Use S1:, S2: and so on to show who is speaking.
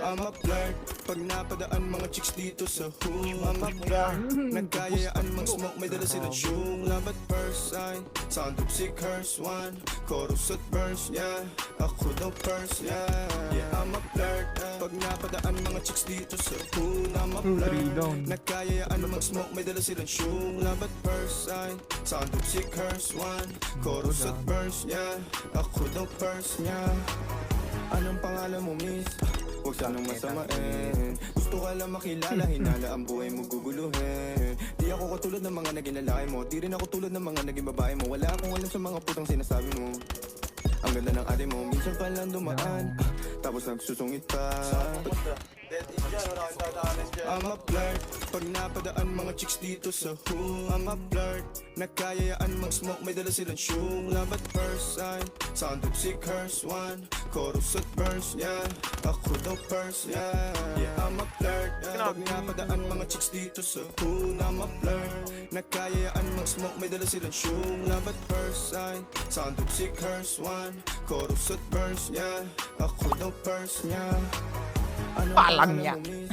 S1: I'm a flirt, pag napadaan mga chicks dito sa hood. I'm a flirt, nagkayaan mang smoke, may dala silang shoe. Love at first sight, sound of sick curse one. Chorus at verse, yeah, ako daw first, yeah. Yeah, I'm a flirt, pag napadaan mga chicks dito sa hood. I'm a flirt, nagkayaan mang smoke, may dala silang shoe. Love at first sight, sound of sick curse one. Chorus at verse, yeah, ako daw first, yeah. Anong pangalan mo, miss? Huwag sanang masamain. Gusto ka lang makilala, hinala ang buhay mo guguluhin. Di ako katulad ng mga naging lalaki mo, di rin ako tulad ng mga naging babae mo. Wala akong alam sa mga putang sinasabi mo. Ang ganda ng ate mo, minsan pa lang dumaan, tapos nagsusungit pa. I'm a flirt, pag napadaan mga chicks dito sa hood. I'm a flirt, nagkayaan mang smoke, may dala silang shoe. Love at first sight, sound of sick curse one. Chorus at verse, yeah, ako daw first, yeah. Yeah, I'm a flirt, pag napadaan mga chicks dito sa hood. I'm a flirt, nagkayaan mang smoke, may dala silang shoe. Love at first sight, sound of sick curse one. Chorus at verse, yeah, ako daw first, yeah. Anong
S2: Palang
S1: pangalan
S2: niya.
S1: mo, miss?